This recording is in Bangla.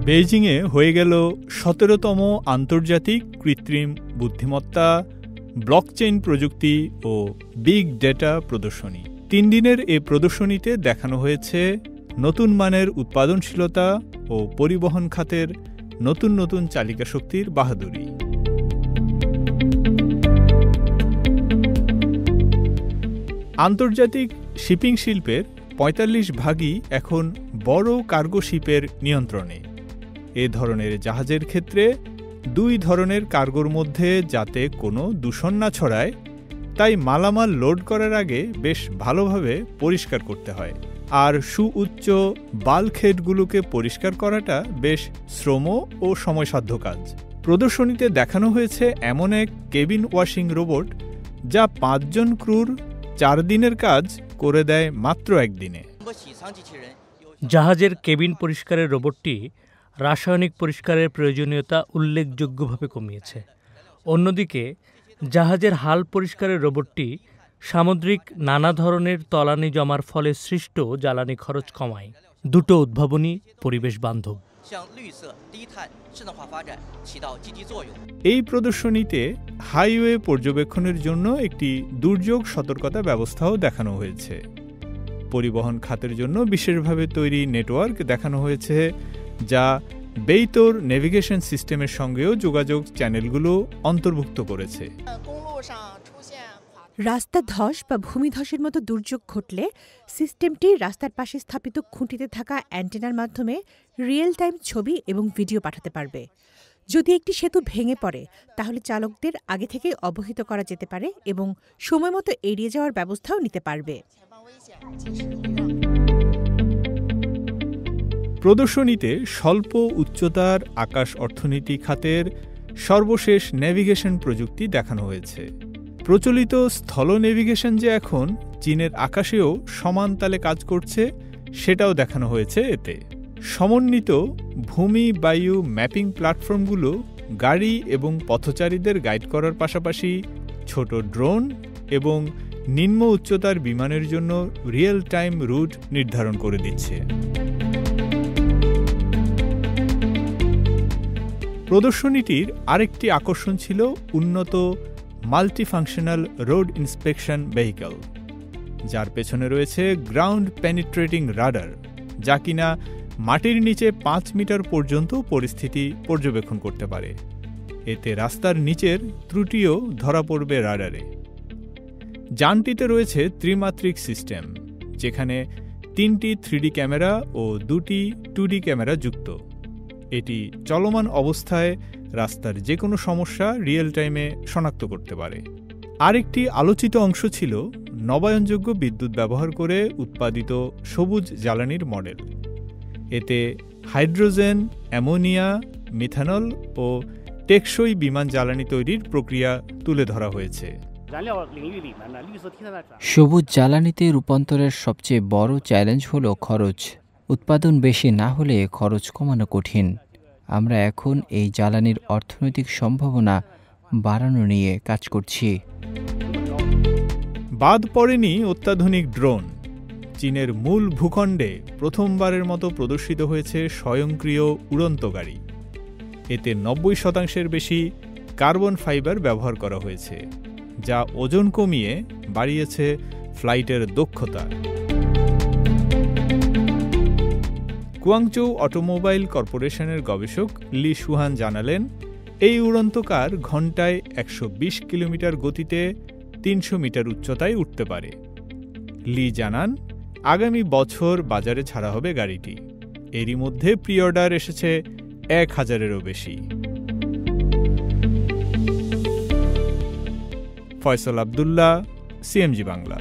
বেইজিংয়ে হয়ে গেল ১৭তম আন্তর্জাতিক কৃত্রিম বুদ্ধিমত্তা, ব্লকচেইন প্রযুক্তি ও বিগ ডেটা প্রদর্শনী। ৩ দিনের এ প্রদর্শনীতে দেখানো হয়েছে নতুন মানের উৎপাদনশীলতা ও পরিবহন খাতের নতুন নতুন চালিকা শক্তির বাহাদুরি। আন্তর্জাতিক শিপিং শিল্পের ৪৫% এখন বড় কার্গো শিপের নিয়ন্ত্রণে। এ ধরনের জাহাজের ক্ষেত্রে ২ ধরনের কার্গোর মধ্যে যাতে কোনো দূষণ না ছড়ায়, তাই মালামাল লোড করার আগে বেশ ভালোভাবে পরিষ্কার করতে হয়। আর সুউচ্চ বাল্কহেডগুলোকে পরিষ্কার করাটা বেশ শ্রম ও সময়সাধ্য কাজ। প্রদর্শনীতে দেখানো হয়েছে এমন এক কেবিন ওয়াশিং রোবট যা ৫ জন ক্রুর ৪ দিনের কাজ করে দেয় মাত্র ১ দিনে। জাহাজের কেবিন পরিষ্কারের রোবটটি রাসায়নিক পরিষ্কারের প্রয়োজনীয়তা উল্লেখযোগ্যভাবে কমিয়েছে। অন্যদিকে জাহাজের হাল পরিষ্কারের রোবটটি সামুদ্রিক নানা ধরনের তলানি জমার ফলে সৃষ্ট জ্বালানি খরচ কমায়। দুটো উদ্ভাবনী পরিবেশ বান্ধব। এই প্রদর্শনীতে হাইওয়ে পর্যবেক্ষণের জন্য একটি দুর্যোগ সতর্কতা ব্যবস্থাও দেখানো হয়েছে। পরিবহন খাতের জন্য বিশেষভাবে তৈরি নেটওয়ার্ক দেখানো হয়েছে, যা বেইতোর নেভিগেশন সিস্টেমের সঙ্গেও যোগাযোগ চ্যানেলগুলো অন্তর্ভুক্ত করেছে। রাস্তা ধস বা ভূমিধসের মতো দুর্যোগ ঘটলে সিস্টেমটি রাস্তার পাশে স্থাপিত খুঁটিতে থাকা অ্যান্টেনার মাধ্যমে রিয়েল টাইম ছবি এবং ভিডিও পাঠাতে পারবে। যদি একটি সেতু ভেঙে পড়ে, তাহলে চালকদের আগে থেকেই অবহিত করা যেতে পারে এবং সময়মতো এড়িয়ে যাওয়ার ব্যবস্থাও নিতে পারবে। প্রদর্শনীতে স্বল্প উচ্চতার আকাশ অর্থনীতি খাতের সর্বশেষ নেভিগেশন প্রযুক্তি দেখানো হয়েছে। প্রচলিত স্থল নেভিগেশন যে এখন চীনের আকাশেও সমান তালে কাজ করছে, সেটাও দেখানো হয়েছে এতে। সমন্বিত ভূমি বায়ু ম্যাপিং প্ল্যাটফর্মগুলো গাড়ি এবং পথচারীদের গাইড করার পাশাপাশি ছোট ড্রোন এবং নিম্ন উচ্চতার বিমানের জন্য রিয়েল টাইম রুট নির্ধারণ করে দিচ্ছে। প্রদর্শনীটির আরেকটি আকর্ষণ ছিল উন্নত মাল্টিফাংশনাল রোড ইন্সপেকশন ভেহিকল, যার পেছনে রয়েছে গ্রাউন্ড পেনিট্রেটিং রাডার, যা কিনা মাটির নিচে ৫ মিটার পর্যন্ত পরিস্থিতি পর্যবেক্ষণ করতে পারে। এতে রাস্তার নিচের ত্রুটিও ধরা পড়বে রাডারে। যানটিতে রয়েছে ত্রিমাত্রিক সিস্টেম, যেখানে ৩টি 3D ক্যামেরা ও 2টি 2D ক্যামেরা যুক্ত। এটি চলমান অবস্থায় রাস্তার যে কোনো সমস্যা রিয়েল টাইমে শনাক্ত করতে পারে। আরেকটি আলোচিত অংশ ছিল নবায়নযোগ্য বিদ্যুৎ ব্যবহার করে উৎপাদিত সবুজ জ্বালানির মডেল। এতে হাইড্রোজেন, অ্যামোনিয়া, মিথানল ও টেকসই বিমান জ্বালানি তৈরির প্রক্রিয়া তুলে ধরা হয়েছে। সবুজ জ্বালানিতে রূপান্তরের সবচেয়ে বড় চ্যালেঞ্জ হলো খরচ। উৎপাদন বেশি না হলে খরচ কমানো কঠিন। আমরা এখন এই জ্বালানির অর্থনৈতিক সম্ভাবনা বাড়ানো নিয়ে কাজ করছি। বাদ পড়েনি অত্যাধুনিক ড্রোন। চীনের মূল ভূখণ্ডে প্রথমবারের মতো প্রদর্শিত হয়েছে স্বয়ংক্রিয় উড়ন্ত গাড়ি। এতে ৯০% বেশি কার্বন ফাইবার ব্যবহার করা হয়েছে, যা ওজন কমিয়ে বাড়িয়েছে ফ্লাইটের দক্ষতা। গুয়াংচৌ অটোমোবাইল কর্পোরেশনের গবেষক লি সুহান জানালেন, এই উড়ন্ত কার ঘণ্টায় ১২০ কিলোমিটার গতিতে ৩০০ মিটার উচ্চতায় উঠতে পারে। লি জানান, আগামী বছর বাজারে ছাড়া হবে গাড়িটি। এরই মধ্যে প্রি অর্ডার এসেছে ১,০০০-এরও বেশি। ফয়সাল আব্দুল্লাহ, সিএমজি বাংলা।